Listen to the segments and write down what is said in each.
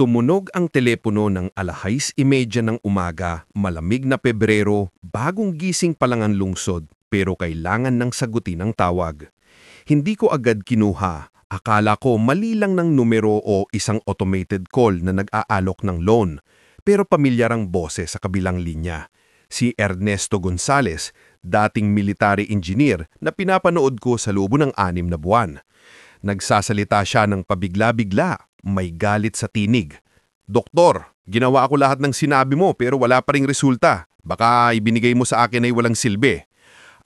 Tumunog ang telepono ng 6:30 ng umaga, malamig na Pebrero, bagong gising pa lang ang lungsod, pero kailangan ng sagutin ang tawag. Hindi ko agad kinuha. Akala ko mali lang ng numero o isang automated call na nag-aalok ng loan. Pero pamilyar ang boses sa kabilang linya. Si Ernesto Gonzales, dating military engineer na pinapanood ko sa loob ng 6 na buwan. Nagsasalita siya ng pabigla-bigla, may galit sa tinig. "Doktor, ginawa ko lahat ng sinabi mo pero wala pa ring resulta. Baka ibinigay mo sa akin ay walang silbi.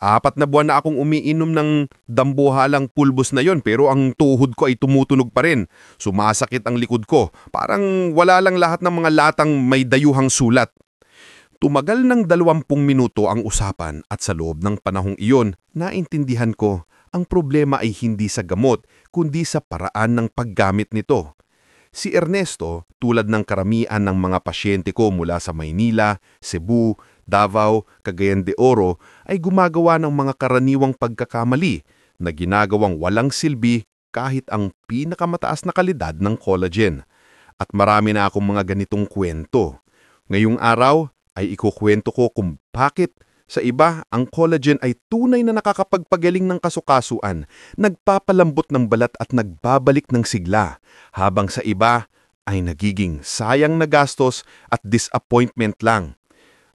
4 na buwan na akong umiinom ng dambuhalang pulbos na yon pero ang tuhod ko ay tumutunog pa rin. Sumasakit ang likod ko. Parang wala lang lahat ng mga latang may dayuhang sulat." Tumagal ng 20 minuto ang usapan at sa loob ng panahong iyon, naintindihan ko ang problema ay hindi sa gamot kundi sa paraan ng paggamit nito. Si Ernesto, tulad ng karamihan ng mga pasyente ko mula sa Maynila, Cebu, Davao, Cagayan de Oro, ay gumagawa ng mga karaniwang pagkakamali na ginagawang walang silbi kahit ang pinakamataas na kalidad ng collagen. At marami na akong mga ganitong kwento. Ngayong araw ay ikukwento ko kung bakit sa iba ang collagen ay tunay na nakakapagpagaling ng kasukasuan, nagpapalambot ng balat at nagbabalik ng sigla, habang sa iba ay nagiging sayang na gastos at disappointment lang.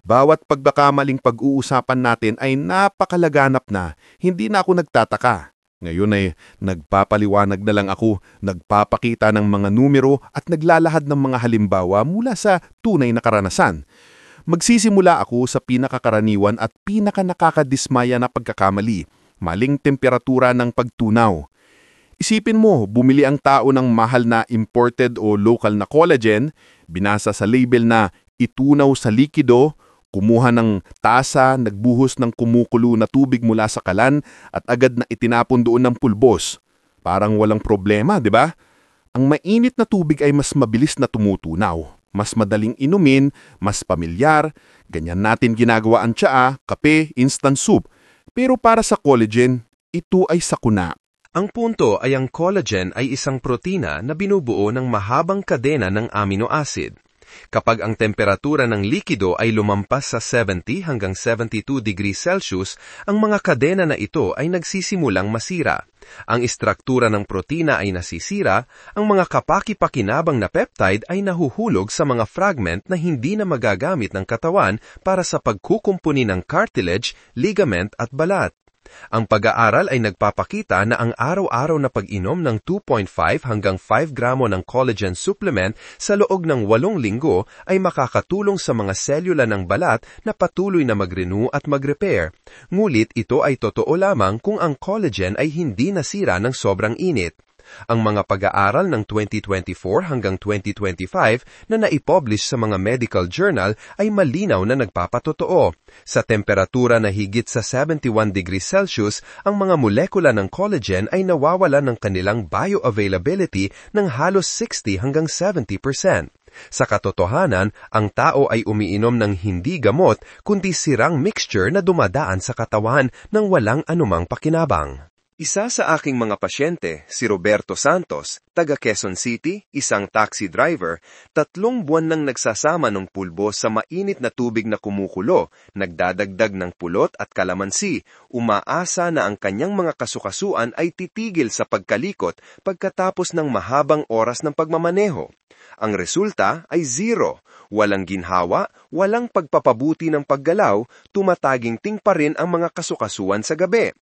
Bawat pagkakamaling pag-uusapan natin ay napakalaganap na, hindi na ako nagtataka. Ngayon ay nagpapaliwanag na lang ako, nagpapakita ng mga numero at naglalahad ng mga halimbawa mula sa tunay na karanasan. Magsisimula ako sa pinakakaraniwan at pinakanakakadismaya na pagkakamali, maling temperatura ng pagtunaw. Isipin mo, bumili ang tao ng mahal na imported o local na collagen, binasa sa label na itunaw sa likido, kumuha ng tasa, nagbuhos ng kumukulo na tubig mula sa kalan at agad na itinapon doon ng pulbos. Parang walang problema, di ba? Ang mainit na tubig ay mas mabilis na tumutunaw. Mas madaling inumin, mas pamilyar, ganyan natin ginagawa ang tsaa, kape, instant soup. Pero para sa collagen, ito ay sakuna. Ang punto ay ang collagen ay isang protina na binubuo ng mahabang kadena ng amino acid. Kapag ang temperatura ng likido ay lumampas sa 70 hanggang 72 degrees Celsius, ang mga kadena na ito ay nagsisimulang masira. Ang istruktura ng protina ay nasisira, ang mga kapaki-pakinabang na peptide ay nahuhulog sa mga fragment na hindi na magagamit ng katawan para sa pagkukumpuni ng cartilage, ligament at balat. Ang pag-aaral ay nagpapakita na ang araw-araw na pag-inom ng 2.5 hanggang 5 gramo ng collagen supplement sa loob ng 8 linggo ay makakatulong sa mga selula ng balat na patuloy na mag-renew at mag-repair. Ngulit ito ay totoo lamang kung ang collagen ay hindi nasira ng sobrang init. Ang mga pag-aaral ng 2024 hanggang 2025 na naipublish sa mga medical journal ay malinaw na nagpapatotoo. Sa temperatura na higit sa 71 degrees Celsius, ang mga molekula ng collagen ay nawawala ng kanilang bioavailability ng halos 60 hanggang 70%. Sa katotohanan, ang tao ay umiinom ng hindi gamot kundi sirang mixture na dumadaan sa katawan ng walang anumang pakinabang. Isa sa aking mga pasyente, si Roberto Santos, taga Quezon City, isang taxi driver, 3 buwan nang nagsasama ng pulbo sa mainit na tubig na kumukulo, nagdadagdag ng pulot at kalamansi, umaasa na ang kanyang mga kasukasuan ay titigil sa pagkalikot pagkatapos ng mahabang oras ng pagmamaneho. Ang resulta ay 0. Walang ginhawa, walang pagpapabuti ng paggalaw, tumataginting pa rin ang mga kasukasuan sa gabi.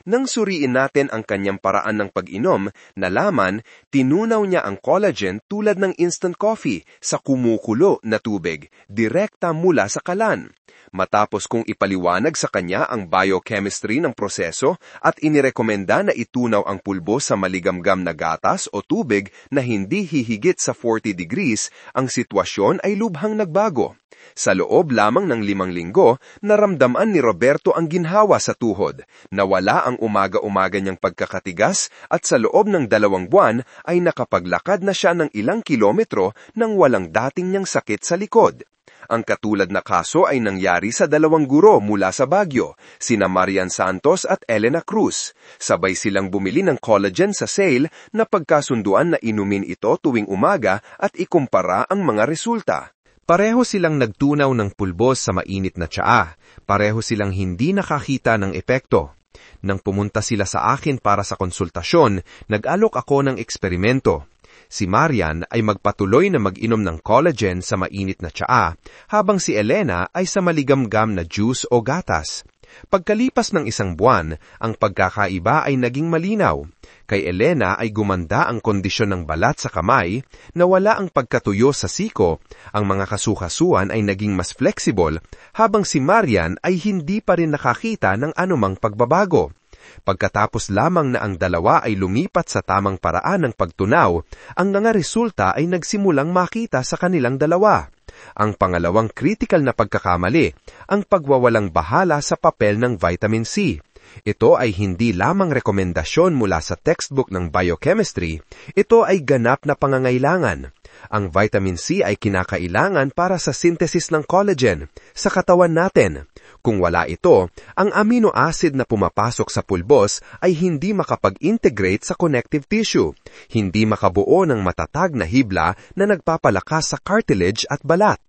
Nang suriin natin ang kanyang paraan ng pag-inom, nalaman, tinunaw niya ang collagen tulad ng instant coffee sa kumukulo na tubig, direkta mula sa kalan. Matapos kong ipaliwanag sa kanya ang biochemistry ng proseso at inirekomenda na itunaw ang pulbo sa maligamgam na gatas o tubig na hindi hihigit sa 40 degrees, ang sitwasyon ay lubhang nagbago. Sa loob lamang ng 5 linggo, naramdaman ni Roberto ang ginhawa sa tuhod, nawala ang umaga-umaga niyang pagkakatigas at sa loob ng 2 buwan ay nakapaglakad na siya ng ilang kilometro nang walang dating niyang sakit sa likod. Ang katulad na kaso ay nangyari sa 2 guro mula sa Baguio, sina Marian Santos at Elena Cruz. Sabay silang bumili ng collagen sa sale na pagkasunduan na inumin ito tuwing umaga at ikumpara ang mga resulta. Pareho silang nagtunaw ng pulbos sa mainit na tsaa. Pareho silang hindi nakakita ng epekto. Nang pumunta sila sa akin para sa konsultasyon, nag-alok ako ng eksperimento. Si Marian ay magpatuloy na mag-inom ng collagen sa mainit na tsaa, habang si Elena ay sa maligamgam na juice o gatas. Pagkalipas ng 1 buwan, ang pagkakaiba ay naging malinaw. Kay Elena ay gumanda ang kondisyon ng balat sa kamay, nawala ang pagkatuyo sa siko, ang mga kasukasuan ay naging mas flexible, habang si Marian ay hindi pa rin nakakita ng anumang pagbabago. Pagkatapos lamang na ang dalawa ay lumipat sa tamang paraan ng pagtunaw, ang mga resulta ay nagsimulang makita sa kanilang dalawa. Ang pangalawang critical na pagkakamali, ang pagwawalang bahala sa papel ng vitamin C. Ito ay hindi lamang rekomendasyon mula sa textbook ng biochemistry, ito ay ganap na pangangailangan. Ang vitamin C ay kinakailangan para sa synthesis ng collagen sa katawan natin. Kung wala ito, ang amino acid na pumapasok sa pulbos ay hindi makapag-integrate sa connective tissue, hindi makabuo ng matatag na hibla na nagpapalakas sa cartilage at balat.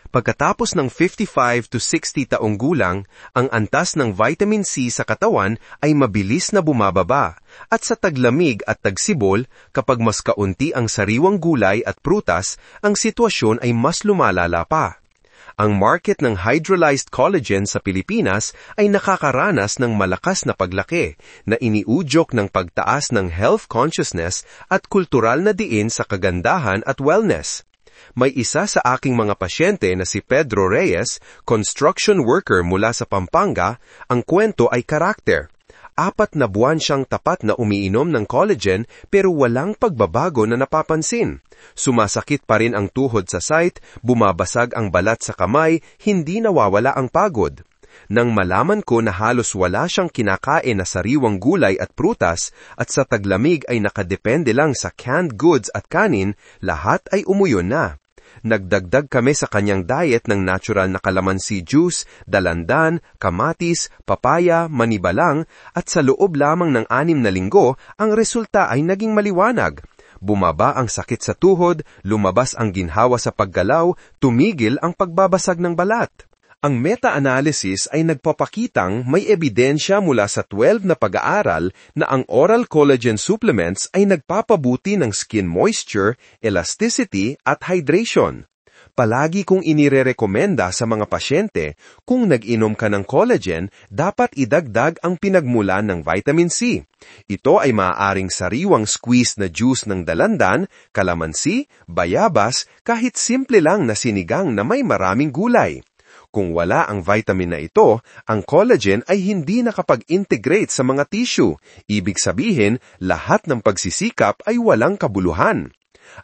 Pagkatapos ng 55 to 60 taong gulang, ang antas ng vitamin C sa katawan ay mabilis na bumababa, at sa taglamig at tagsibol, kapag mas kaunti ang sariwang gulay at prutas, ang sitwasyon ay mas lumalala pa. Ang market ng hydrolyzed collagen sa Pilipinas ay nakakaranas ng malakas na paglaki na iniudyok ng pagtaas ng health consciousness at kultural na diin sa kagandahan at wellness. May isa sa aking mga pasyente na si Pedro Reyes, construction worker mula sa Pampanga, ang kwento ay karakter. 4 na buwan siyang tapat na umiinom ng collagen pero walang pagbabago na napapansin. Sumasakit pa rin ang tuhod sa site, bumabasag ang balat sa kamay, hindi nawawala ang pagod. Nang malaman ko na halos wala siyang kinakain na sariwang gulay at prutas at sa taglamig ay nakadepende lang sa canned goods at kanin, lahat ay umuyon na. Nagdagdag kami sa kanyang diet ng natural na kalamansi juice, dalandan, kamatis, papaya, manibalang, at sa loob lamang ng 6 na linggo, ang resulta ay naging maliwanag. Bumaba ang sakit sa tuhod, lumabas ang ginhawa sa paggalaw, tumigil ang pagbabasag ng balat. Ang meta-analysis ay nagpapakitang may ebidensya mula sa 12 na pag-aaral na ang oral collagen supplements ay nagpapabuti ng skin moisture, elasticity at hydration. Palagi kong inirerekomenda sa mga pasyente, kung nag-inom ka ng collagen, dapat idagdag ang pinagmulan ng vitamin C. Ito ay maaaring sariwang squeeze na juice ng dalandan, kalamansi, bayabas, kahit simple lang na sinigang na may maraming gulay. Kung wala ang vitamin na ito, ang collagen ay hindi nakapag-integrate sa mga tissue. Ibig sabihin, lahat ng pagsisikap ay walang kabuluhan.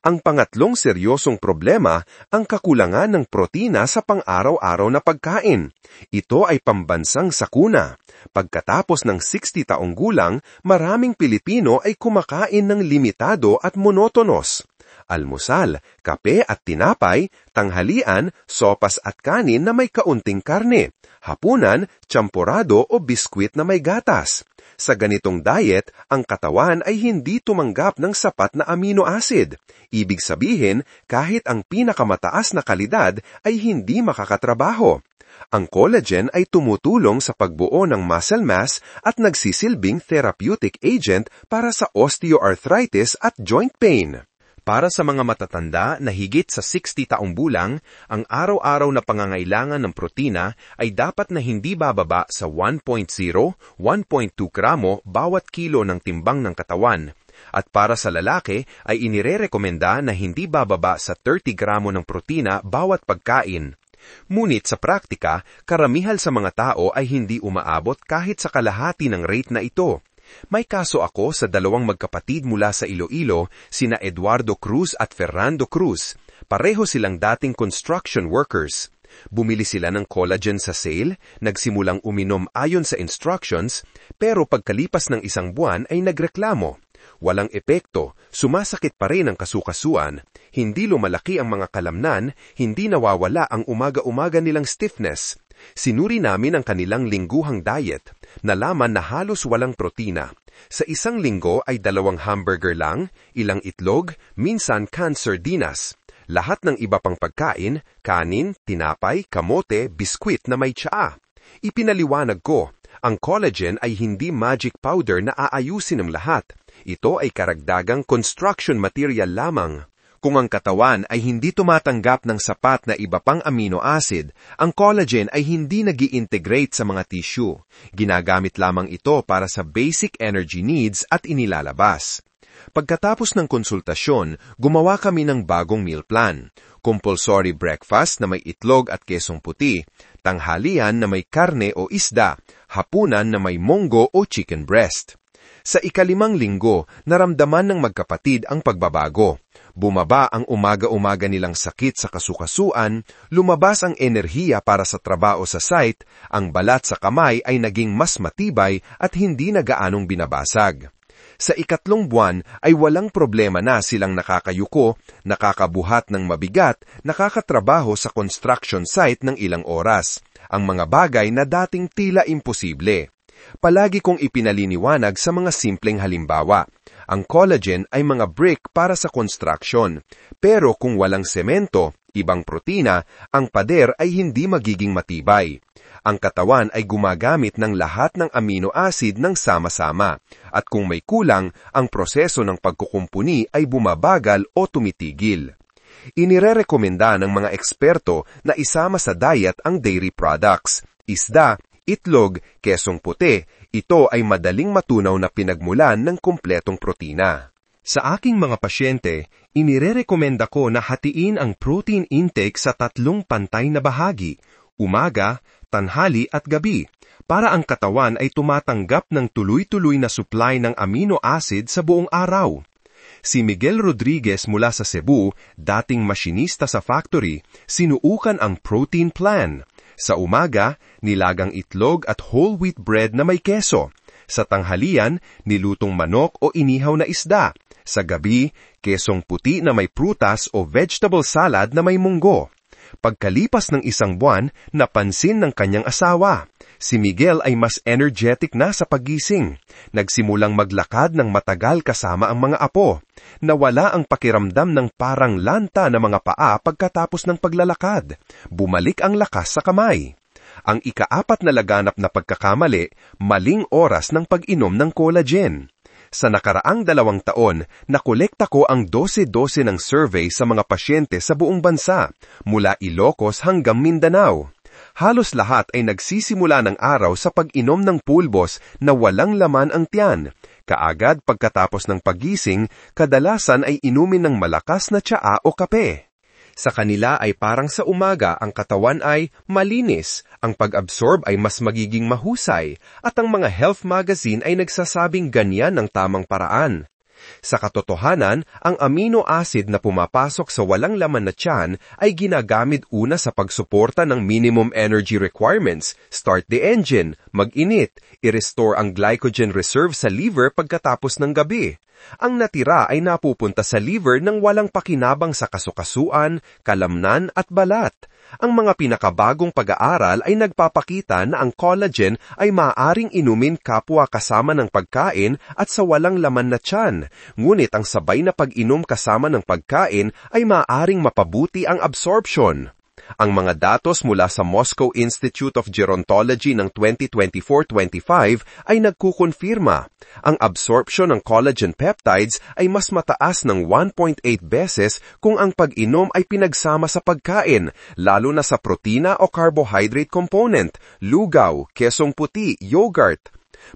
Ang pangatlong seryosong problema, ang kakulangan ng protina sa pang-araw-araw na pagkain. Ito ay pambansang sakuna. Pagkatapos ng 60 taong gulang, maraming Pilipino ay kumakain ng limitado at monotonos. Almusal, kape at tinapay, tanghalian, sopas at kanin na may kaunting karne, hapunan, tsamporado o biskwit na may gatas. Sa ganitong diet, ang katawan ay hindi tumanggap ng sapat na amino acid. Ibig sabihin, kahit ang pinakamataas na kalidad ay hindi makakatrabaho. Ang collagen ay tumutulong sa pagbuo ng muscle mass at nagsisilbing therapeutic agent para sa osteoarthritis at joint pain. Para sa mga matatanda na higit sa 60 taong gulang, ang araw-araw na pangangailangan ng protina ay dapat na hindi bababa sa 1.0-1.2 gramo bawat kilo ng timbang ng katawan. At para sa lalaki ay inirerekomenda na hindi bababa sa 30 gramo ng protina bawat pagkain. Ngunit sa praktika, karamihan sa mga tao ay hindi umaabot kahit sa kalahati ng rate na ito. May kaso ako sa 2 magkapatid mula sa Iloilo, sina Eduardo Cruz at Fernando Cruz. Pareho silang dating construction workers. Bumili sila ng collagen sa sale, nagsimulang uminom ayon sa instructions, pero pagkalipas ng 1 buwan ay nagreklamo. Walang epekto, sumasakit pa rin ang kasukasuan, hindi lumalaki ang mga kalamnan, hindi nawawala ang umaga-umaga nilang stiffness. Sinuri namin ang kanilang lingguhang diet, nalaman na halos walang protina. Sa isang linggo ay 2 hamburger lang, ilang itlog, minsan canned sardinas. Lahat ng iba pang pagkain, kanin, tinapay, kamote, biskwit na may tsaa. Ipinaliwanag ko, ang collagen ay hindi magic powder na aayusin ang lahat. Ito ay karagdagang construction material lamang. Kung ang katawan ay hindi tumatanggap ng sapat na iba pang amino acid, ang collagen ay hindi nag-i-integrate sa mga tissue. Ginagamit lamang ito para sa basic energy needs at inilalabas. Pagkatapos ng konsultasyon, gumawa kami ng bagong meal plan. Compulsory breakfast na may itlog at kesong puti, tanghalian na may karne o isda, hapunan na may monggo o chicken breast. Sa ika-5 linggo, naramdaman ng magkapatid ang pagbabago. Bumaba ang umaga-umaga nilang sakit sa kasukasuan, lumabas ang enerhiya para sa trabaho sa site, ang balat sa kamay ay naging mas matibay at hindi na gaanong binabasag. Sa ika-3 buwan ay walang problema na silang nakakayuko, nakakabuhat ng mabigat, nakakatrabaho sa construction site ng ilang oras, ang mga bagay na dating tila imposible. Palagi kong ipinaliniwanag sa mga simpleng halimbawa. Ang collagen ay mga brick para sa construction, pero kung walang semento, ibang protina, ang pader ay hindi magiging matibay. Ang katawan ay gumagamit ng lahat ng amino acid ng sama-sama, at kung may kulang, ang proseso ng pagkukumpuni ay bumabagal o tumitigil. Inirerekomenda ng mga eksperto na isama sa diet ang dairy products, isda, itlog, kesong puti. Ito ay madaling matunaw na pinagmulan ng kumpletong protina. Sa aking mga pasyente, inirerekomenda ko na hatiin ang protein intake sa 3 pantay na bahagi, umaga, tanghali at gabi, para ang katawan ay tumatanggap ng tuloy-tuloy na supply ng amino acid sa buong araw. Si Miguel Rodriguez mula sa Cebu, dating masinista sa factory, sinuukan ang protein plan. Sa umaga, nilagang itlog at whole wheat bread na may keso. Sa tanghalian, nilutong manok o inihaw na isda. Sa gabi, kesong puti na may prutas o vegetable salad na may munggo. Pagkalipas ng 1 buwan, napansin ng kanyang asawa. Si Miguel ay mas energetic na sa paggising. Nagsimulang maglakad ng matagal kasama ang mga apo. Nawala ang pakiramdam ng parang lanta na mga paa pagkatapos ng paglalakad. Bumalik ang lakas sa kamay. Ang ika-4 na laganap na pagkakamali, maling oras ng pag-inom ng collagen. Sa nakaraang 2 taon, nakolekta ko ang 12-12 ng survey sa mga pasyente sa buong bansa, mula Ilocos hanggang Mindanao. Halos lahat ay nagsisimula ng araw sa pag-inom ng pulbos na walang laman ang tiyan. Kaagad pagkatapos ng paggising, kadalasan ay inumin ng malakas na tsaa o kape. Sa kanila ay parang sa umaga ang katawan ay malinis, ang pag-absorb ay mas magiging mahusay, at ang mga health magazine ay nagsasabing ganyan ang tamang paraan. Sa katotohanan, ang amino acid na pumapasok sa walang laman na tiyan ay ginagamit una sa pagsuporta ng minimum energy requirements, start the engine, mag-init, i-restore ang glycogen reserve sa liver pagkatapos ng gabi. Ang natira ay napupunta sa liver nang walang pakinabang sa kasukasuan, kalamnan at balat. Ang mga pinakabagong pag-aaral ay nagpapakita na ang collagen ay maaaring inumin kapwa kasama ng pagkain at sa walang laman na tiyan. Ngunit ang sabay na pag-inom kasama ng pagkain ay maaaring mapabuti ang absorption. Ang mga datos mula sa Moscow Institute of Gerontology ng 2024-25 ay nagkukonfirma. Ang absorption ng collagen peptides ay mas mataas ng 1.8 beses kung ang pag-inom ay pinagsama sa pagkain, lalo na sa protina o carbohydrate component, lugaw, kesong puti, yogurt.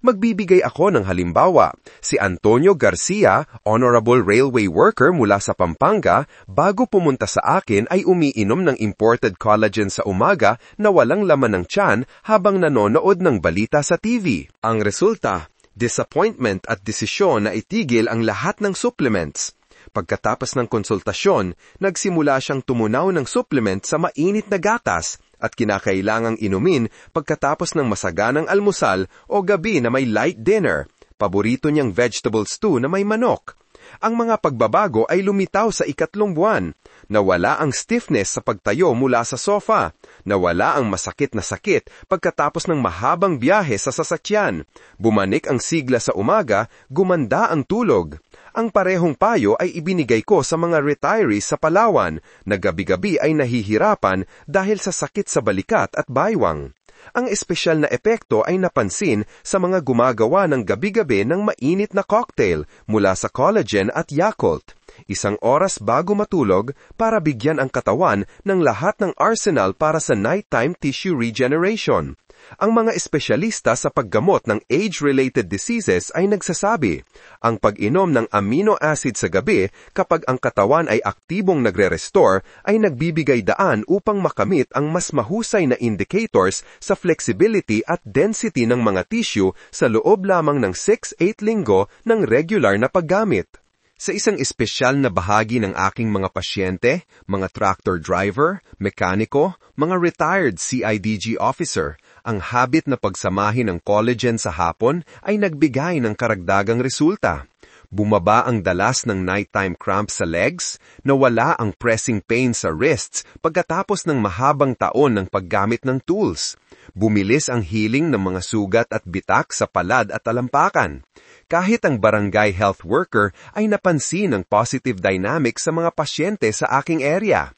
Magbibigay ako ng halimbawa. Si Antonio Garcia, Honorable Railway Worker mula sa Pampanga, bago pumunta sa akin ay umiinom ng imported collagen sa umaga na walang laman ng tiyan habang nanonood ng balita sa TV. Ang resulta, disappointment at desisyon na itigil ang lahat ng supplements. Pagkatapos ng konsultasyon, nagsimula siyang tumunaw ng supplement sa mainit na gatas at kinakailangang inumin pagkatapos ng masaganang almusal o gabi na may light dinner. Paborito niyang vegetable stew na may manok. Ang mga pagbabago ay lumitaw sa 3 buwan. Nawala ang stiffness sa pagtayo mula sa sofa. Nawala ang masakit na sakit pagkatapos ng mahabang biyahe sa sasakyan. Bumanik ang sigla sa umaga, gumanda ang tulog. Ang parehong payo ay ibinigay ko sa mga retirees sa Palawan na gabi-gabi ay nahihirapan dahil sa sakit sa balikat at baywang. Ang espesyal na epekto ay napansin sa mga gumagawa ng gabi-gabi ng mainit na cocktail mula sa collagen at Yakult. 1 oras bago matulog para bigyan ang katawan ng lahat ng arsenal para sa nighttime tissue regeneration. Ang mga espesyalista sa paggamot ng age-related diseases ay nagsasabi, ang pag-inom ng amino acid sa gabi kapag ang katawan ay aktibong nagre-restore ay nagbibigay daan upang makamit ang mas mahusay na indicators sa flexibility at density ng mga tissue sa loob lamang ng 6-8 linggo ng regular na paggamit. Sa isang espesyal na bahagi ng aking mga pasyente, mga tractor driver, mekaniko, mga retired CIDG officer, ang habit na pagsamahin ng collagen sa hapon ay nagbigay ng karagdagang resulta. Bumaba ang dalas ng nighttime cramps sa legs, nawala ang pressing pain sa wrists pagkatapos ng mahabang taon ng paggamit ng tools. Bumilis ang healing ng mga sugat at bitak sa palad at talampakan. Kahit ang barangay health worker ay napansin ang positive dynamic sa mga pasyente sa aking area.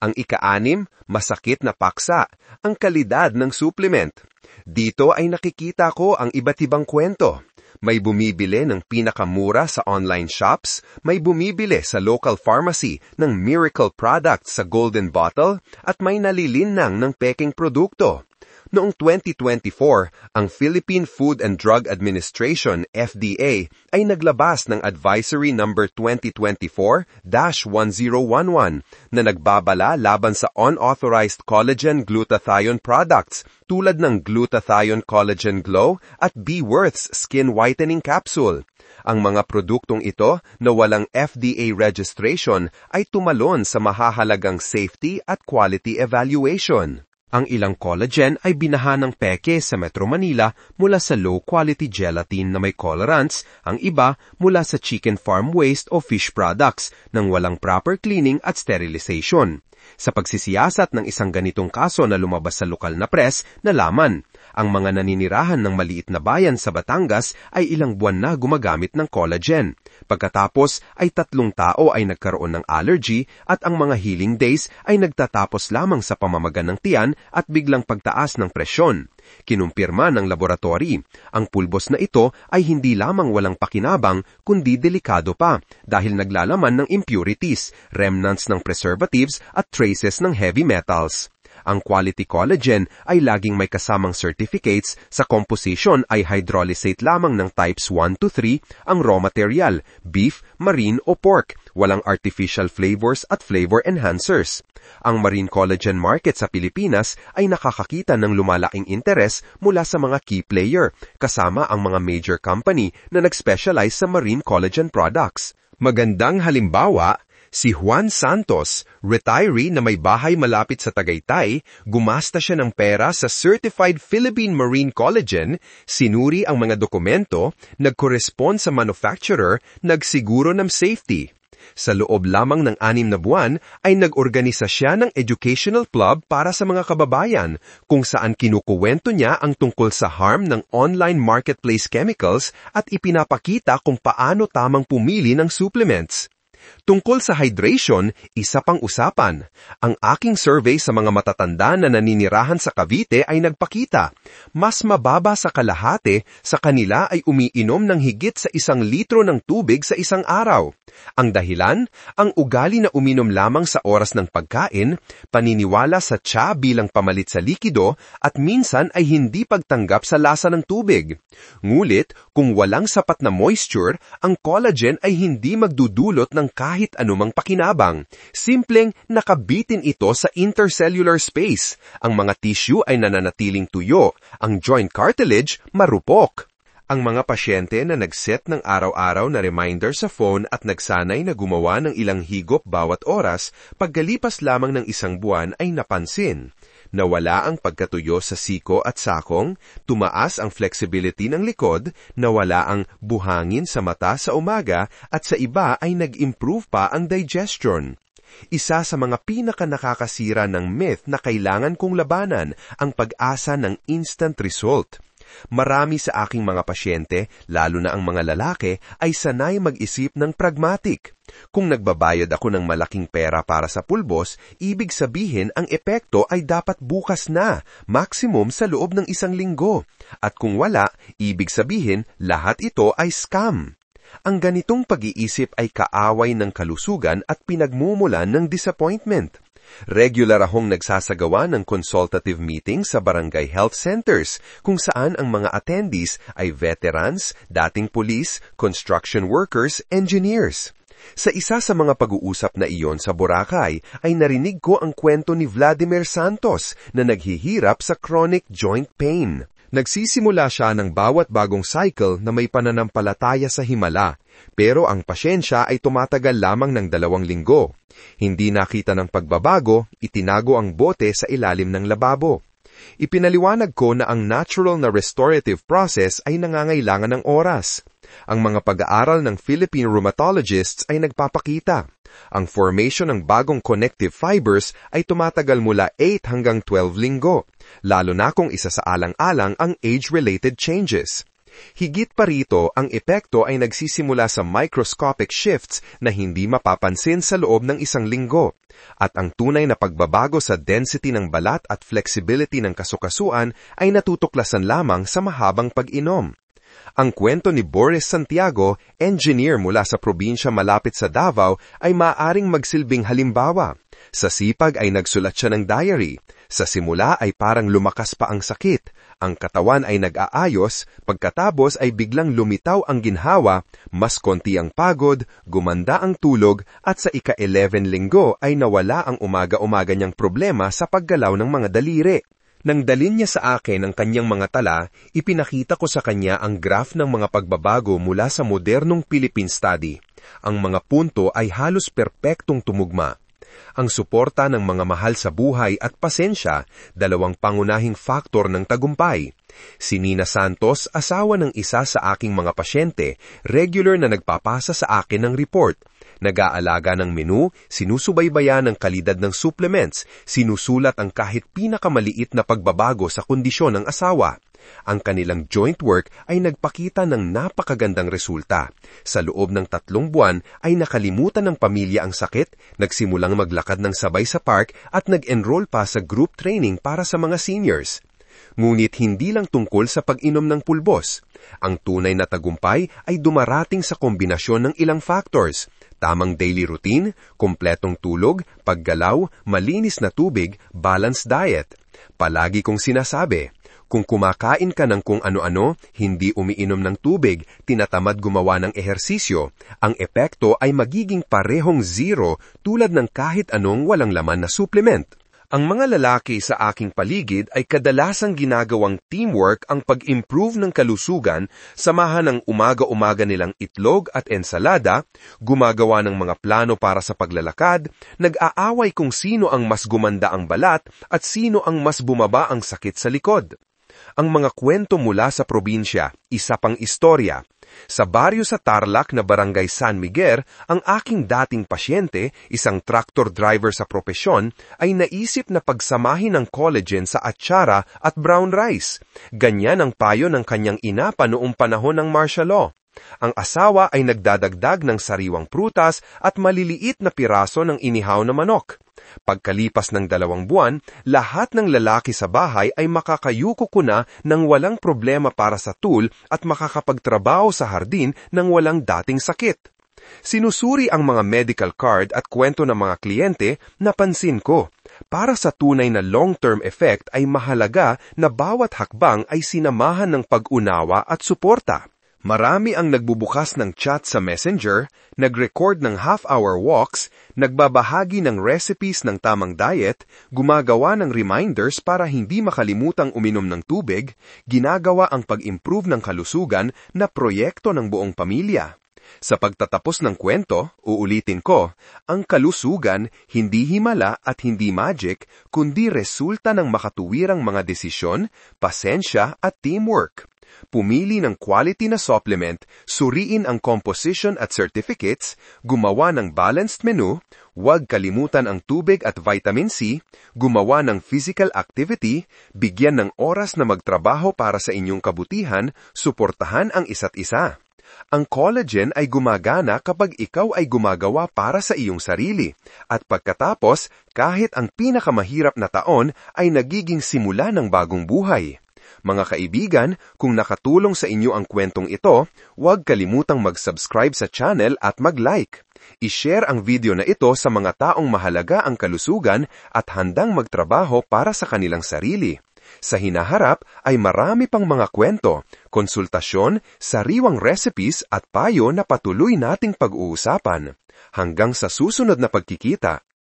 Ang 6, masakit na paksa, ang kalidad ng supplement. Dito ay nakikita ko ang iba't ibang kwento. May bumibili ng pinakamura sa online shops, may bumibili sa local pharmacy ng miracle products sa golden bottle, at may nalilinang ng peking produkto. Noong 2024, ang Philippine Food and Drug Administration, FDA, ay naglabas ng Advisory Number 2024-1011 na nagbabala laban sa unauthorized collagen glutathione products tulad ng Glutathione Collagen Glow at B-Worth's Skin Whitening Capsule. Ang mga produktong ito na walang FDA registration ay tumalon sa mahahalagang safety at quality evaluation. Ang ilang collagen ay binaha ng peke sa Metro Manila mula sa low-quality gelatin na may colorants, ang iba mula sa chicken farm waste o fish products nang walang proper cleaning at sterilization. Sa pagsisiyasat ng isang ganitong kaso na lumabas sa lokal na press, nalaman, ang mga naninirahan ng maliit na bayan sa Batangas ay ilang buwan na gumagamit ng collagen. Pagkatapos ay 3 tao ay nagkaroon ng allergy at ang mga healing days ay nagtatapos lamang sa pamamaga ng tiyan at biglang pagtaas ng presyon. Kinumpirma ng laboratory, ang pulbos na ito ay hindi lamang walang pakinabang kundi delikado pa dahil naglalaman ng impurities, remnants ng preservatives at traces ng heavy metals. Ang quality collagen ay laging may kasamang certificates, sa composition ay hydrolysate lamang ng types 1 to 3, ang raw material, beef, marine o pork, walang artificial flavors at flavor enhancers. Ang marine collagen market sa Pilipinas ay nakakakita ng lumalaking interes mula sa mga key player, kasama ang mga major company na nag-specialize sa marine collagen products. Magandang halimbawa, si Juan Santos, retiree na may bahay malapit sa Tagaytay, gumasta siya ng pera sa Certified Philippine Marine Collagen, sinuri ang mga dokumento, nag-correspond sa manufacturer, nagsiguro ng safety. Sa loob lamang ng 6 na buwan ay nag-organisa siya ng educational club para sa mga kababayan kung saan kinukuwento niya ang tungkol sa harm ng online marketplace chemicals at ipinapakita kung paano tamang pumili ng supplements. Tungkol sa hydration, isa pang usapan. Ang aking survey sa mga matatanda na naninirahan sa Cavite ay nagpakita, mas mababa sa kalahati sa kanila ay umiinom ng higit sa 1 litro ng tubig sa isang araw. Ang dahilan, ang ugali na uminom lamang sa oras ng pagkain, paniniwala sa tsa bilang pamalit sa likido, at minsan ay hindi pagtanggap sa lasa ng tubig. Ngulit, kung walang sapat na moisture, ang collagen ay hindi magdudulot ng kahit anumang pakinabang. Simpleng nakabitin ito sa intercellular space. Ang mga tissue ay nananatiling tuyo, ang joint cartilage marupok. Ang mga pasyente na nag-set ng araw-araw na reminder sa phone at nagsanay na gumawa ng ilang higop bawat oras, pagkalipas lamang ng 1 buwan ay napansin. nawala ang pagkatuyo sa siko at sakong, tumaas ang flexibility ng likod, nawala ang buhangin sa mata sa umaga, at sa iba ay nag-improve pa ang digestion. Isa sa mga pinaka-nakakasira ng myth na kailangan kong labanan ang pag-asa ng instant result. Marami sa aking mga pasyente, lalo na ang mga lalaki, ay sanay mag-isip ng pragmatic. Kung nagbabayad ako ng malaking pera para sa pulbos, ibig sabihin ang epekto ay dapat bukas na, maximum sa loob ng 1 linggo. At kung wala, ibig sabihin lahat ito ay scam. Ang ganitong pag-iisip ay kaaway ng kalusugan at pinagmumulan ng disappointment. Regular akong nagsasagawa ng consultative meeting sa barangay health centers kung saan ang mga attendees ay veterans, dating pulis, construction workers, engineers. Sa isa sa mga pag-uusap na iyon sa Boracay ay narinig ko ang kwento ni Vladimir Santos na naghihirap sa chronic joint pain. Nagsisimula siya ng bawat bagong cycle na may pananampalataya sa himala, pero ang pasyensya ay tumatagal lamang ng 2 linggo. Hindi nakita ng pagbabago, itinago ang bote sa ilalim ng lababo. Ipinaliwanag ko na ang natural na restorative process ay nangangailangan ng oras. Ang mga pag-aaral ng Philippine rheumatologists ay nagpapakita. Ang formation ng bagong connective fibers ay tumatagal mula 8 hanggang 12 linggo, lalo na kung isa sa alang-alang ang age-related changes. Higit pa rito, ang epekto ay nagsisimula sa microscopic shifts na hindi mapapansin sa loob ng 1 linggo. At ang tunay na pagbabago sa density ng balat at flexibility ng kasukasuan ay natutuklasan lamang sa mahabang pag-inom. Ang kwento ni Boris Santiago, engineer mula sa probinsya malapit sa Davao, ay maaaring magsilbing halimbawa. Sa sipag ay nagsulat siya ng diary. Sa simula ay parang lumakas pa ang sakit. Ang katawan ay nag-aayos, pagkatapos ay biglang lumitaw ang ginhawa, mas konti ang pagod, gumanda ang tulog, at sa ika-11 linggo ay nawala ang umaga-umaga niyang problema sa paggalaw ng mga daliri. Nang dalin niya sa akin ang kanyang mga tala, ipinakita ko sa kanya ang graph ng mga pagbabago mula sa modernong Philippine study. Ang mga punto ay halos perpektong tumugma. Ang suporta ng mga mahal sa buhay at pasensya, 2 pangunahing faktor ng tagumpay. Si Nina Santos, asawa ng isa sa aking mga pasyente, regular na nagpapasa sa akin ng report. Nag-aalaga ng menu, sinusubaybayan ang kalidad ng supplements, sinusulat ang kahit pinakamaliit na pagbabago sa kondisyon ng asawa. Ang kanilang joint work ay nagpakita ng napakagandang resulta. Sa loob ng 3 buwan ay nakalimutan ng pamilya ang sakit, nagsimulang maglakad ng sabay sa park at nag-enroll pa sa group training para sa mga seniors. Ngunit hindi lang tungkol sa pag-inom ng pulbos. Ang tunay na tagumpay ay dumarating sa kombinasyon ng ilang factors. Tamang daily routine, kumpletong tulog, paggalaw, malinis na tubig, balanced diet. Palagi kong sinasabi, kung kumakain ka ng kung ano-ano, hindi umiinom ng tubig, tinatamad gumawa ng ehersisyo, ang epekto ay magiging parehong 0 tulad ng kahit anong walang laman na supplement. Ang mga lalaki sa aking paligid ay kadalasang ginagawang teamwork ang pag-improve ng kalusugan, samahan ng umaga-umaga nilang itlog at ensalada, gumagawa ng mga plano para sa paglalakad, nag-aaway kung sino ang mas gumanda ang balat at sino ang mas bumaba ang sakit sa likod. Ang mga kwento mula sa probinsya, isa pang istorya. Sa baryo sa Tarlac na barangay San Miguel, ang aking dating pasyente, isang tractor driver sa propesyon, ay naisip na pagsamahin ng collagen sa atsara at brown rice. Ganyan ang payo ng kanyang ina pa noong panahon ng martial law. Ang asawa ay nagdadagdag ng sariwang prutas at maliliit na piraso ng inihaw na manok. Pagkalipas ng 2 buwan, lahat ng lalaki sa bahay ay makakayuko ko na ng walang problema para sa tool at makakapagtrabaho sa hardin ng walang dating sakit. Sinusuri ang mga medical card at kwento ng mga kliyente, napansin ko. Para sa tunay na long-term effect ay mahalaga na bawat hakbang ay sinamahan ng pag-unawa at suporta. Marami ang nagbubukas ng chat sa Messenger, nag-record ng half-hour walks, nagbabahagi ng recipes ng tamang diet, gumagawa ng reminders para hindi makalimutang uminom ng tubig, ginagawa ang pag-improve ng kalusugan na proyekto ng buong pamilya. Sa pagtatapos ng kwento, uulitin ko, ang kalusugan hindi himala at hindi magic, kundi resulta ng makatuwirang mga desisyon, pasensya at teamwork. Pumili ng quality na supplement, suriin ang composition at certificates, gumawa ng balanced menu, huwag kalimutan ang tubig at vitamin C, gumawa ng physical activity, bigyan ng oras na magtrabaho para sa inyong kabutihan, suportahan ang isa't isa. Ang collagen ay gumagana kapag ikaw ay gumagawa para sa iyong sarili. At pagkatapos, kahit ang pinakamahirap na taon ay nagiging simula ng bagong buhay. Mga kaibigan, kung nakatulong sa inyo ang kwentong ito, huwag kalimutang mag-subscribe sa channel at mag-like. I-share ang video na ito sa mga taong mahalaga ang kalusugan at handang magtrabaho para sa kanilang sarili. Sa hinaharap ay marami pang mga kwento, konsultasyon, sariwang recipes at payo na patuloy nating pag-uusapan. Hanggang sa susunod na pagkikita.